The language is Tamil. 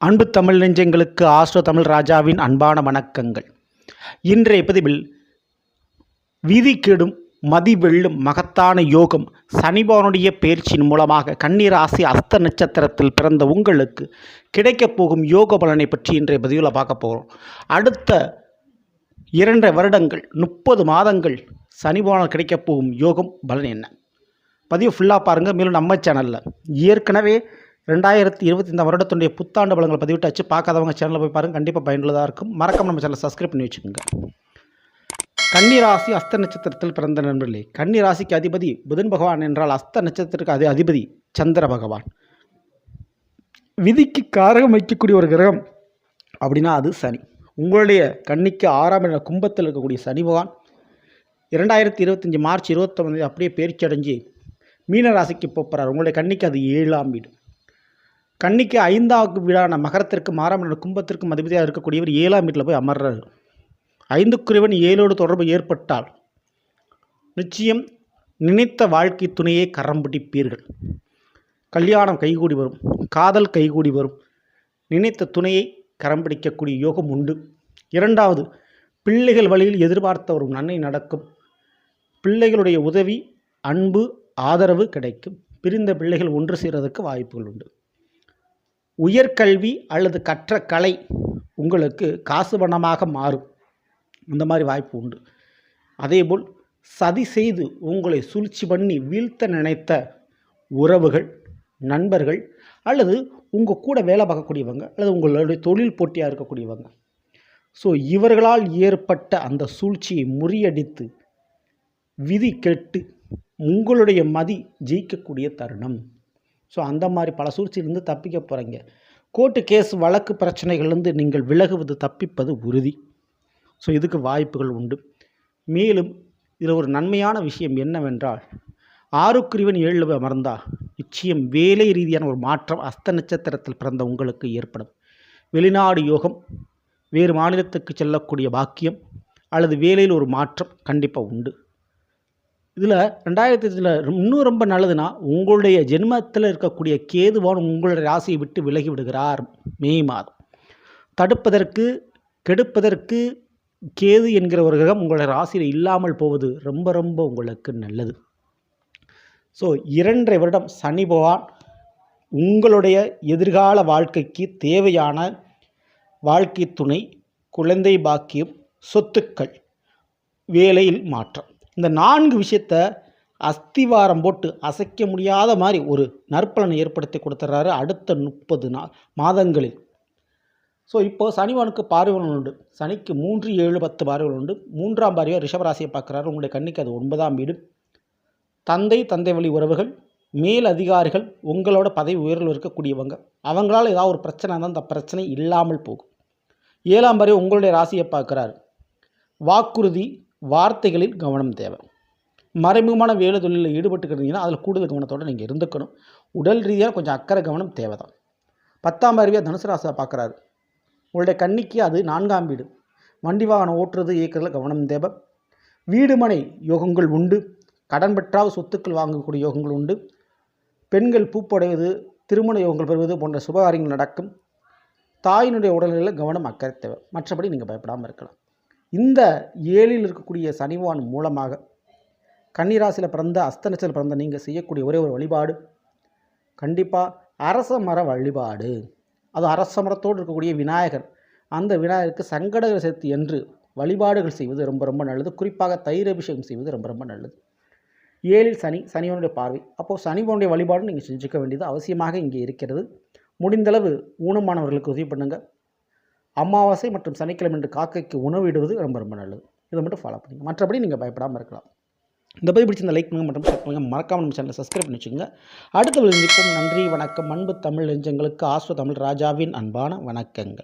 அன்பு தமிழ் நெஞ்சங்களுக்கு ஆஸ்ட்ரோ தமிழ் ராஜாவின் அன்பான வணக்கங்கள். இன்றைய பதிவில் விதி கெடும் மதி வெல்லும் மகத்தான யோகம் சனிபவனுடைய பயிற்சியின் மூலமாக கன்னிராசி அஸ்த நட்சத்திரத்தில் பிறந்த உங்களுக்கு கிடைக்கப் போகும் யோக பலனை பற்றி இன்றைய பதிவில் பார்க்க போகிறோம். அடுத்த 2 வருடங்கள் 30 மாதங்கள் சனிபவனால் கிடைக்கப் போகும் யோகம் பலன் என்ன? பதிவு ஃபுல்லாக பாருங்கள். மேலும் நம்ம சேனலில் ஏற்கனவே 2025 வருடத்துடைய புத்தாண்டு பலன்கள் பதிவிட்டாச்சு. பார்க்காதவங்க சேனலில் போய் பாருங்கள், கண்டிப்பாக பயனுள்ளதாக இருக்கும். மறக்காம நம்ம சேனலை சப்ஸ்கிரைப் பண்ணி வச்சுக்கோங்க. கன்னிராசி அஸ்த நட்சத்திரத்தில் பிறந்த நண்பர்களே, கன்னிராசிக்கு அதிபதி புதன் பகவான் என்றால் அஸ்த நட்சத்திரத்துக்கு அதிபதி சந்திர பகவான். விதிக்கு காரகம் வைக்கக்கூடிய ஒரு கிரகம் அப்படின்னா அது சனி. உங்களுடைய கன்னிக்கு 6ஆம் இட கும்பத்தில் இருக்கக்கூடிய சனி பகவான் 2025 மார்ச் 29 அப்படியே பயிற்சி அடைஞ்சு மீனராசிக்கு போகிறார். உங்களுடைய கன்னிக்கு அது 7ஆம் வீடு. கன்னிக்கு 5ஆவது வீடான மகரத்திற்கு 6ஆம் இட கும்பத்திற்கும் அதிபதியாக இருக்கக்கூடியவர் 7ஆம் வீட்டில் போய் அமர்றார். 5க்குரியவன் 7ஓடு தொடர்பு ஏற்பட்டால் நிச்சயம் நினைத்த வாழ்க்கை துணையை கரம் பிடிப்பீர்கள். கல்யாணம் கைகூடி வரும், காதல் கைகூடி வரும், நினைத்த துணையை கரம் பிடிக்கக்கூடிய யோகம் உண்டு. 2வது, பிள்ளைகள் வழியில் எதிர்பார்த்த ஒரு நன்மை நடக்கும். பிள்ளைகளுடைய உதவி, அன்பு, ஆதரவு கிடைக்கும். பிரிந்த பிள்ளைகள் ஒன்று சேர்வதற்கு வாய்ப்புகள் உண்டு. உயர்கல்வி அல்லது கற்ற கலை உங்களுக்கு காசு பணமாக மாறும். இந்த மாதிரி வாய்ப்பு உண்டு. அதேபோல் சதி செய்து உங்களை சூழ்ச்சி பண்ணி வீழ்த்த நினைத்த உறவுகள், நண்பர்கள் அல்லது உங்கள் கூட வேலை பார்க்கக்கூடியவங்க அல்லது உங்களுடைய தொழில் போட்டியாக இருக்கக்கூடியவங்க, ஸோ இவர்களால் ஏற்பட்ட அந்த சூழ்ச்சியை முறியடித்து விதி கெட்டு உங்களுடைய மதி ஜெயிக்கக்கூடிய தருணம். ஸோ அந்த மாதிரி பல சூழ்ச்சியிலிருந்து தப்பிக்க போகிறீங்க. கோர்ட்டு கேஸ் வழக்கு பிரச்சனைகள்லேருந்து நீங்கள் விலகுவது தப்பிப்பது உறுதி. ஸோ இதுக்கு வாய்ப்புகள் உண்டு. மேலும் இதில் ஒரு நன்மையான விஷயம் என்னவென்றால் 6க்குரியவன் 7 அமர்ந்தால் நிச்சயம் வேலை ரீதியான ஒரு மாற்றம் அஸ்த நட்சத்திரத்தில் பிறந்த உங்களுக்கு ஏற்படும். வெளிநாடு யோகம், வேறு மாநிலத்துக்கு செல்லக்கூடிய பாக்கியம் அல்லது வேலையில் ஒரு மாற்றம் கண்டிப்பாக உண்டு. இதில் 2025 இன்னும் ரொம்ப நல்லதுன்னா உங்களுடைய ஜென்மத்தில் இருக்கக்கூடிய கேதுவான் உங்களுடைய ராசியை விட்டு விலகி விடுகிறார். மே மாதம் தடுப்பதற்கு கெடுப்பதற்கு கேது என்கிற ஒரு கிரகம் உங்களுடைய ராசியில் இல்லாமல் போவது ரொம்ப ரொம்ப உங்களுக்கு நல்லது. ஸோ 2.5 வருடம் சனி பகவான் உங்களுடைய எதிர்கால வாழ்க்கைக்கு தேவையான வாழ்க்கை துணை, குழந்தை பாக்கியம், சொத்துக்கள், வேலையில் மாற்றம், இந்த 4 விஷயத்தை அஸ்திவாரம் போட்டு அசைக்க முடியாத மாதிரி ஒரு நற்பலனை ஏற்படுத்தி கொடுத்துட்றாரு அடுத்த 30 மாதங்களில். ஸோ இப்போது சனிவானுக்கு பார்வைகள் உண்டு. சனிக்கு 3, 7, 10 பார்வைகள் உண்டு. 3ஆம் பார்வையாக ரிஷபராசியை பார்க்குறாரு. உங்களுடைய கண்ணிக்கு அது 9ஆம் வீடு. தந்தை வழி உறவுகள், மேல் அதிகாரிகள், உங்களோட பதவி உயர்வில் இருக்கக்கூடியவங்க, அவங்களால் ஏதாவது ஒரு பிரச்சனை இருந்தால் அந்த பிரச்சனை இல்லாமல் போகும். 7ஆம் பார்வை உங்களுடைய ராசியை பார்க்குறாரு. வாக்குறுதி, வார்த்தைகளில் கவனம் தேவை. மறைமுகமான வேலை தொழிலில் ஈடுபட்டுக்கிறீங்கன்னா அதில் கூடுதல் கவனத்தோடு நீங்கள் இருந்துக்கணும். உடல் ரீதியாக கொஞ்சம் அக்கறை கவனம் தேவை தான். 10ஆம் பார்வையாக தனுசு ராசியை பார்க்குறாரு. உங்களுடைய கன்னிக்கு அது 4ஆம் வீடு. வண்டி வாகனம் ஓட்டுறது, இயக்கிறதுல கவனம் தேவை. வீடு மனை யோகங்கள் உண்டு. கடன் பெற்றால் சொத்துக்கள் வாங்கக்கூடிய யோகங்கள் உண்டு. பெண்கள் பூப்படைவது, திருமண யோகங்கள் பெறுவது போன்ற சுபகாரியங்கள் நடக்கும். தாயினுடைய உடல்நிலையில் கவனம் அக்கறை தேவை. மற்றபடி நீங்கள் பயப்படாமல் இருக்கலாம். இந்த 7இல் இருக்கக்கூடிய சனிவான் மூலமாக கன்னிராசியில் பிறந்த அஸ்த நட்சத்திரத்தில் பிறந்த நீங்கள் செய்யக்கூடிய ஒரே ஒரு வழிபாடு கண்டிப்பாக அரச மர வழிபாடு. அது அரச மரத்தோடு இருக்கக்கூடிய விநாயகர். அந்த விநாயகருக்கு சங்கடகர சதுர்த்தி என்று வழிபாடுகள் செய்வது ரொம்ப ரொம்ப நல்லது. குறிப்பாக தயிர் அபிஷேகம் செய்வது ரொம்ப ரொம்ப நல்லது. 7இல் சனிவனுடைய பார்வை. அப்போது சனிவனுடைய வழிபாடு நீங்கள் செஞ்சுக்க வேண்டியது அவசியமாக இங்கே இருக்கிறது. முடிந்தளவு ஊனமானவர்களுக்கு உதவி பண்ணுங்கள். அமாவாசை மற்றும் சனிக்கிழமை என்று காக்கைக்கு உணவு இடுவது ரொம்ப ரொம்ப நல்லது. இதை மட்டும் ஃபாலோ பண்ணுங்கள். மற்றபடி நீங்கள் பயப்படாமல் இருக்கலாம். இந்த பதிவு பிடிச்சிருந்த லைக் பண்ணுங்கள் மற்றும் ஷேர் பண்ணுங்கள். மறக்காமல் நம்ம சேனலை சப்ஸ்கிரைப் பண்ணி வச்சுக்கோங்க. அடுத்த விழுந்திருக்கும். நன்றி, வணக்கம். அன்பு தமிழ் நெஞ்சங்களுக்கு ஆஸ்ட்ரோ தமிழ் ராஜாவின் அன்பான வணக்கங்கள்.